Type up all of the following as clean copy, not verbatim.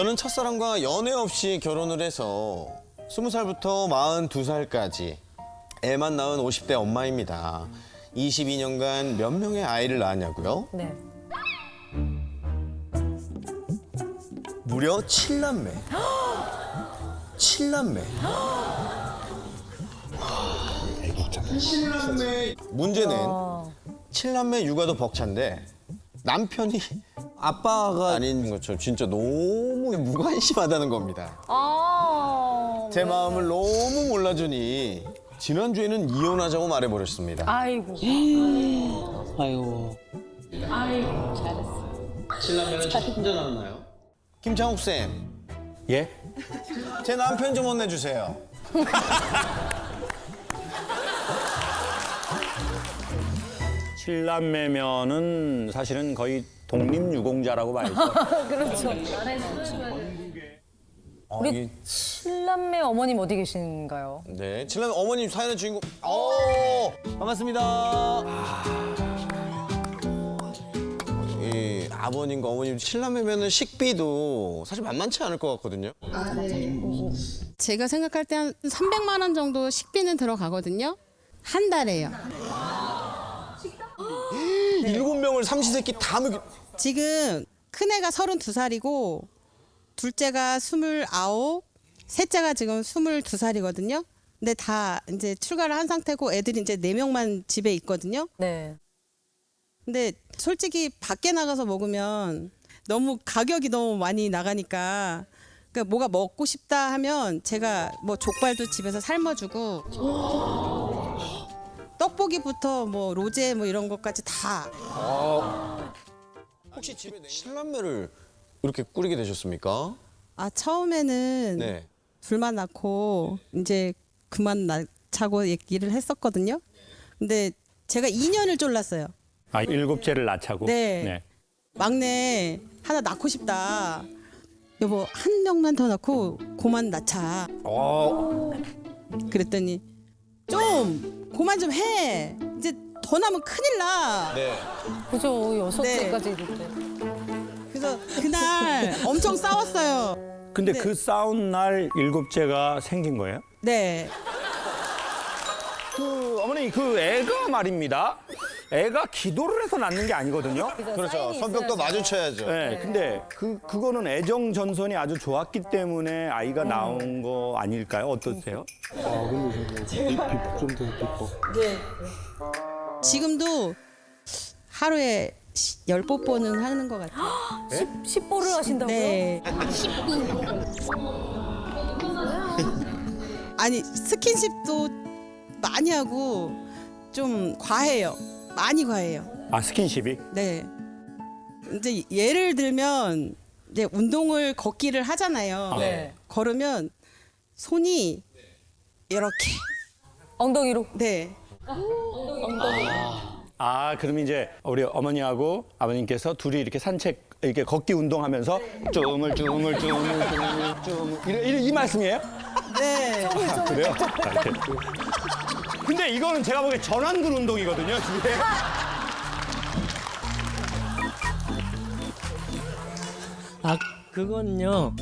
저는 첫사랑과 연애 없이 결혼을 해서 20살부터 42살까지 애만 낳은 50대 엄마입니다. 22년간 몇 명의 아이를 낳았냐고요? 네. 무려 7남매. 7남매. 7남매. 문제는 7남매 육아도 벅찬데 남편이 아빠가 아닌 것처럼 진짜 너무 무관심하다는 겁니다. 제 마음을 너무 몰라주니 지난주에는 이혼하자고 말해버렸습니다. 아이고. 아이고. 신라면은 혼자 나왔나요? 김창욱 쌤, 예? 제 남편 좀 혼내주세요. 칠남매면은 사실은 거의 독립유공자라고 봐야죠. 그렇죠. 우리 칠남매 어머님 어디 계신가요? 네, 신라면 어머님 사연의 주인공. 반갑습니다. 이 아버님과 어머님 신라면은 식비도 사실 만만치 않을 것 같거든요. 제가 생각할 때 한 300만 원 정도 식비는 들어가거든요. 한 달에요. 7명을 삼시세끼 다 먹이. 지금 큰애가 32살이고 둘째가 29, 셋째가 지금 22살이거든요. 근데 다 이제 출가를 한 상태고 애들이 이제 4명만 집에 있거든요. 네. 근데 솔직히 밖에 나가서 먹으면 너무 가격이 너무 많이 나가니까 그러니까 뭐가 먹고 싶다 하면 제가 뭐 족발도 집에서 삶아주고 떡볶이부터 뭐 로제 뭐 이런 것까지 다. 혹시 집에 신라면을 이렇게 꾸리게 되셨습니까? 아 처음에는 네. 둘만 낳고 이제 그만 낳자고 얘기를 했었거든요. 근데 제가 2년을 쫄랐어요. 아, 7째를 낳자고? 네. 막내 하나 낳고 싶다. 여보 한 명만 더 낳고 그만 낳자. 그랬더니 좀 그만 좀 해. 이제 더 나면 큰일 나. 네. 그죠. 6째까지 이럴 때. 그래서 그날 엄청 싸웠어요. 근데 네. 그 싸운 날 7째가 생긴 거예요? 네. 어머니, 그 애가 말입니다. 애가 기도를 해서 낳는 게 아니거든요. 그렇죠. 손뼉도 마주쳐야죠. 네, 근데 그거는 애정 전선이 아주 좋았기 때문에 아이가 나온 거 아닐까요? 어떠세요? 지금도 하루에 10뽀뽀는 하는 것 같아요. 10보를 하신다고요? 네. 아니 스킨십도 많이 하고 좀 과해요. 많이 과해요. 아, 스킨십이? 네. 이제 예를 들면 이제 운동을 걷기를 하잖아요. 네. 걸으면 손이 이렇게. 엉덩이로. 네. 아, 그럼 이제 우리 어머니하고 아버님께서 둘이 이렇게 산책, 이렇게 걷기 운동하면서 쭈물 이 말씀이에요? 네. 아, 그래요? 아, 이렇게. 근데 이거는 제가 보기엔 전완근 운동이거든요, 이게. 아, 그건요.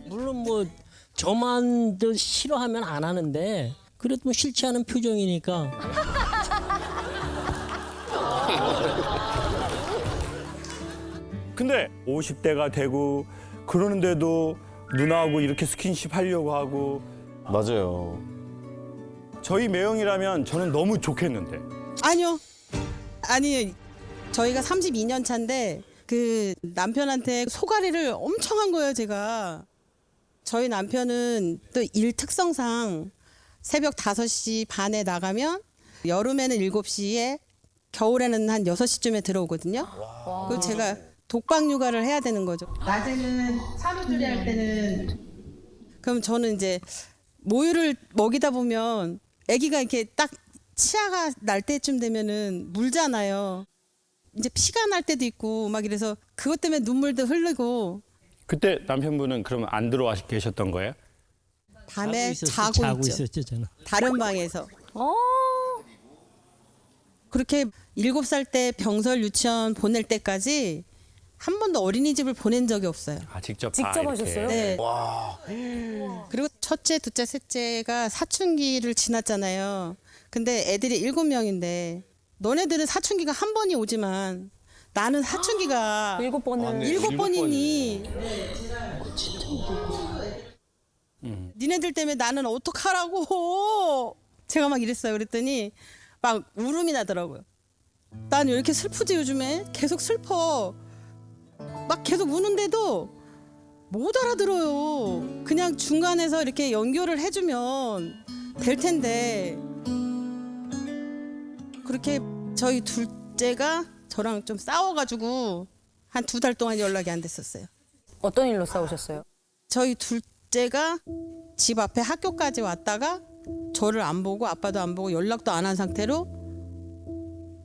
물론 뭐 저만 더 싫어하면 안 하는데 그래도 뭐 싫지 않은 표정이니까. 근데 50대가 되고 그러는데도 누나하고 이렇게 스킨십 하려고 하고 맞아요. 저희 매형이라면 저는 너무 좋겠는데. 아니요. 아니 저희가 32년 차인데 그 남편한테 소가리를 엄청 한 거예요, 제가. 저희 남편은 또 일 특성상 새벽 5시 반에 나가면 여름에는 7시에 겨울에는 한 6시쯤에 들어오거든요. 그리고 제가 독박 육아를 해야 되는 거죠. 낮에는 산후조리 할 때는 그럼 저는 이제 모유를 먹이다 보면 아기가 이렇게 딱 치아가 날 때쯤 되면은 물잖아요. 이제 피가 날 때도 있고 막 이래서 그것 때문에 눈물도 흘리고 그때 남편분은 그러면 안 들어와 계셨던 거예요? 밤에 자고 자고 있죠. 있었죠, 저는. 다른 방에서. 어. 그렇게 7살 때 병설 유치원 보낼 때까지 한 번도 어린이집을 보낸 적이 없어요. 아, 직접 다 직접 이렇게. 하셨어요? 네. 와. 그리고 첫째, 둘째, 셋째가 사춘기를 지났잖아요. 근데 애들이 7명인데 너네들은 사춘기가 한 번이 오지만 나는 사춘기가 7번을. 일곱 번이니 니네들 때문에 나는 어떡하라고 제가 막 이랬어요. 그랬더니 막 울음이 나더라고요. 난 왜 이렇게 슬프지 요즘에? 계속 슬퍼. 막 계속 우는데도 못 알아들어요. 그냥 중간에서 이렇게 연결을 해주면 될 텐데. 그렇게 저희 둘째가 저랑 좀 싸워가지고 한 2달 동안 연락이 안 됐었어요. 어떤 일로 싸우셨어요? 저희 둘째가 집 앞에 학교까지 왔다가 저를 안 보고 아빠도 안 보고 연락도 안 한 상태로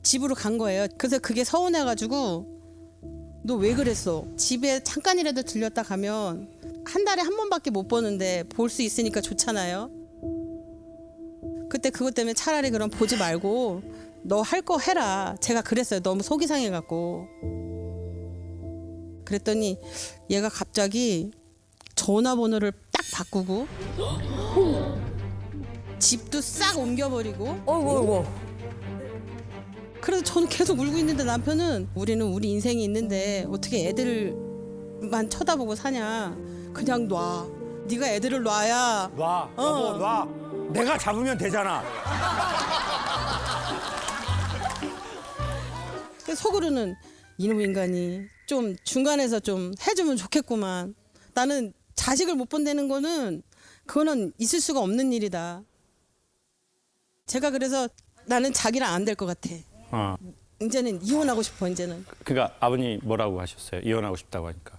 집으로 간 거예요. 그래서 그게 서운해가지고 너 왜 그랬어? 집에 잠깐이라도 들렸다 가면 한 달에 한 번밖에 못 보는데 볼 수 있으니까 좋잖아요. 그때 그것 때문에 차라리 그럼 보지 말고 너 할 거 해라. 제가 그랬어요. 너무 속이 상해갖고. 그랬더니 얘가 갑자기 전화번호를 딱 바꾸고 집도 싹 옮겨버리고 어이구, 어이구. 그래서 저는 계속 울고 있는데 남편은 우리는 우리 인생이 있는데 어떻게 애들만 쳐다보고 사냐. 그냥 놔. 네가 애들을 놔야. 놔, 여보, 놔. 내가 잡으면 되잖아. 속으로는 이놈 인간이 좀 중간에서 좀 해주면 좋겠구만. 나는 자식을 못 본다는 거는 그거는 있을 수가 없는 일이다. 제가 그래서 나는 자기랑 안 될 것 같아. 이제는 이혼하고 싶어. 이제는 그러니까 아버님 뭐라고 하셨어요? 이혼하고 싶다고 하니까.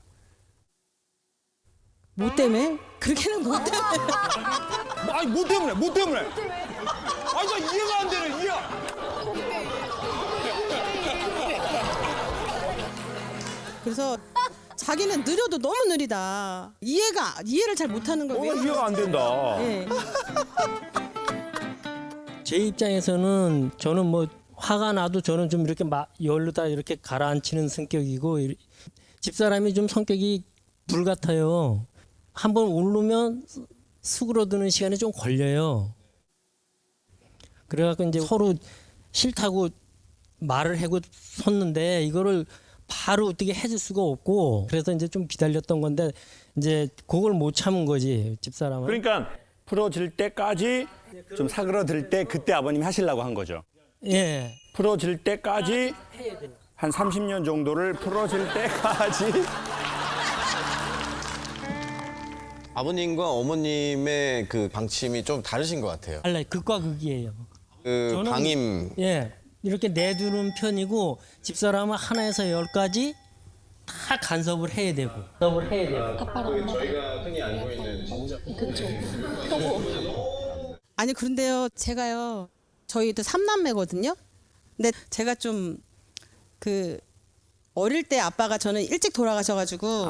뭐 때문에? 그렇게는 뭐 때문에? 아니 뭐 때문에? 뭐 때문에? 아니 나 이해가 안 되네. 이해. 그래서 자기는 느려도 너무 느리다. 이해를 잘 못하는 거예요. 이해가 안 된다. 예. 제 입장에서는 저는 뭐 화가 나도 저는 좀 이렇게 열르다 이렇게 가라앉히는 성격이고 집사람이 좀 성격이 불 같아요. 한번 오르면 수그러드는 시간이 좀 걸려요. 그래갖고 이제 서로 싫다고 말을 하고 섰는데 이거를 바로 어떻게 해줄 수가 없고 그래서 이제 좀 기다렸던 건데 이제 그걸 못 참은 거지 집사람은. 그러니까 풀어질 때까지 좀 사그러들 때 그때 아버님이 하시려고 한 거죠. 예. 풀어질 때까지 한 30년 정도를 풀어질 때까지. 아버님과 어머님의 그 방침이 좀 다르신 것 같아요. 달라요. 극과 극이에요. 그 저는- 방임 예. 이렇게 내두는 편이고 집사람은 하나에서 10까지 다 간섭을 해야 되고. 간섭을 해야 되고. 저희가 흔히 알고 있는 아니 그런데요. 제가요. 저희도 3남매거든요. 근데 제가 좀 그 어릴 때 아빠가 저는 일찍 돌아가셔가지고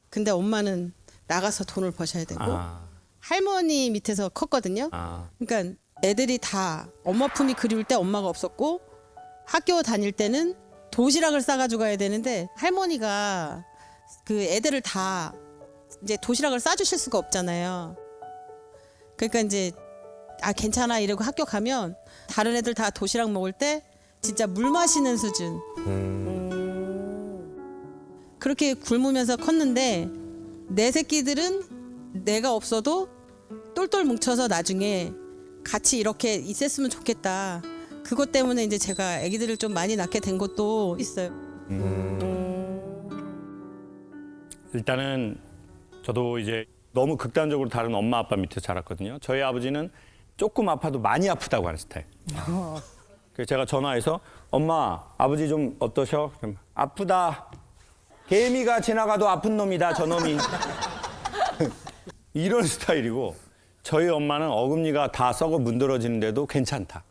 근데 엄마는 나가서 돈을 버셔야 되고 할머니 밑에서 컸거든요. 그러니까 애들이 다 엄마 품이 그리울 때 엄마가 없었고 학교 다닐 때는 도시락을 싸가지고 가야 되는데 할머니가 그 애들을 다 이제 도시락을 싸주실 수가 없잖아요. 그러니까 이제 괜찮아 이러고 학교 가면 다른 애들 다 도시락 먹을 때 진짜 물 마시는 수준. 그렇게 굶으면서 컸는데 내 새끼들은 내가 없어도 똘똘 뭉쳐서 나중에 같이 이렇게 있었으면 좋겠다. 그것 때문에 이제 제가 아기들을 좀 많이 낳게 된 것도 있어요. 일단은 저도 이제 너무 극단적으로 다른 엄마 아빠 밑에서 자랐거든요. 저희 아버지는 조금 아파도 많이 아프다고 하는 스타일. 그래서 제가 전화해서 엄마 아버지 좀 어떠셔? 그럼 아프다. 개미가 지나가도 아픈 놈이다 저놈이. 이런 스타일이고 저희 엄마는 어금니가 다 썩어 문드러지는데도 괜찮다.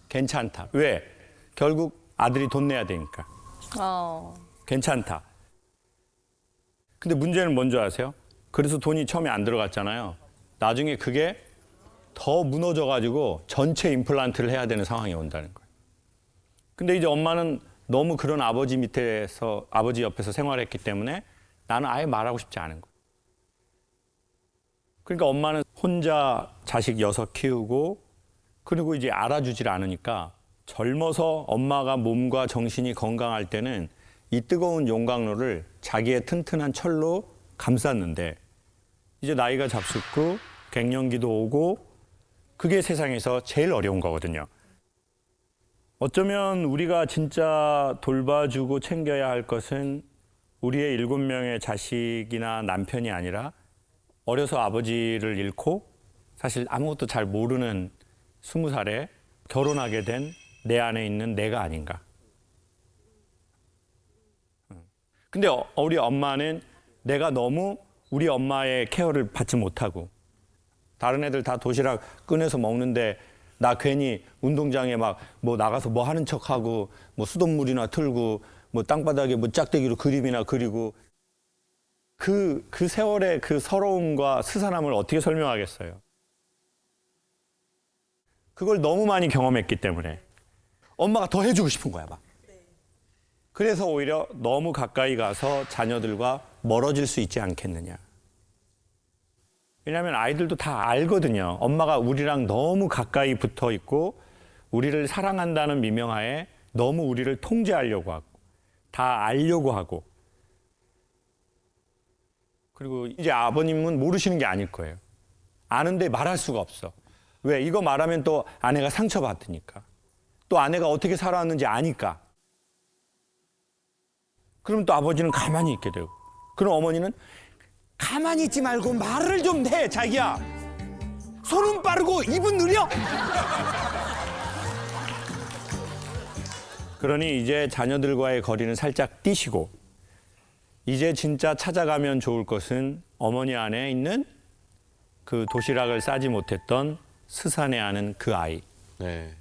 괜찮다. 왜? 결국 아들이 돈 내야 되니까. 괜찮다. 근데 문제는 뭔지 아세요? 그래서 돈이 처음에 안 들어갔잖아요. 나중에 그게 더 무너져가지고 전체 임플란트를 해야 되는 상황이 온다는 거예요. 근데 이제 엄마는 너무 그런 아버지 밑에서 아버지 옆에서 생활했기 때문에 나는 아예 말하고 싶지 않은 거예요. 그러니까 엄마는 혼자 자식 6 키우고 그리고 이제 알아주질 않으니까 젊어서 엄마가 몸과 정신이 건강할 때는 이 뜨거운 용광로를 자기의 튼튼한 철로 감쌌는데 이제 나이가 잡숫고 갱년기도 오고 그게 세상에서 제일 어려운 거거든요. 어쩌면 우리가 진짜 돌봐주고 챙겨야 할 것은 우리의 7명의 자식이나 남편이 아니라 어려서 아버지를 잃고 사실 아무것도 잘 모르는 20살에 결혼하게 된 내 안에 있는 내가 아닌가. 근데 우리 엄마는 내가 너무 우리 엄마의 케어를 받지 못하고 다른 애들 다 도시락 꺼내서 먹는데 나 괜히 운동장에 막 뭐 나가서 뭐 하는 척하고 뭐 수돗물이나 틀고 뭐 땅바닥에 뭐 짝대기로 그림이나 그리고 그 세월의 그 서러움과 스산함을 어떻게 설명하겠어요. 그걸 너무 많이 경험했기 때문에 엄마가 더 해주고 싶은 거야 막. 그래서 오히려 너무 가까이 가서 자녀들과 멀어질 수 있지 않겠느냐. 왜냐하면 아이들도 다 알거든요. 엄마가 우리랑 너무 가까이 붙어 있고 우리를 사랑한다는 미명하에 너무 우리를 통제하려고 하고 다 알려고 하고 그리고 이제 아버님은 모르시는 게 아닐 거예요. 아는데 말할 수가 없어. 왜? 이거 말하면 또 아내가 상처받으니까. 또 아내가 어떻게 살아왔는지 아니까. 그럼 또 아버지는 가만히 있게 되고 그럼 어머니는 가만히 있지 말고 말을 좀 해 자기야. 손은 빠르고 입은 느려. 그러니 이제 자녀들과의 거리는 살짝 띄시고 이제 진짜 찾아가면 좋을 것은 어머니 안에 있는 그 도시락을 싸지 못했던 스산해 하는 그 아이. 네.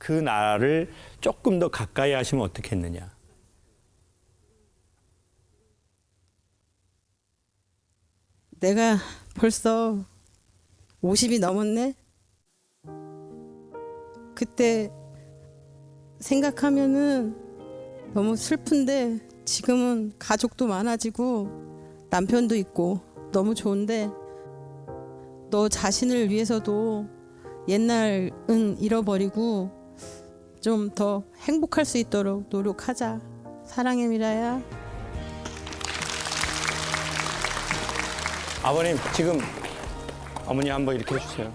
그 나를 조금 더 가까이 하시면 어떻겠느냐. 내가 벌써 50이 넘었네. 그때 생각하면은 너무 슬픈데 지금은 가족도 많아지고 남편도 있고 너무 좋은데 너 자신을 위해서도 옛날은 잃어버리고 좀 더 행복할 수 있도록 노력하자. 사랑해 미라야. 아버님 지금 어머니 한번 이렇게 해주세요.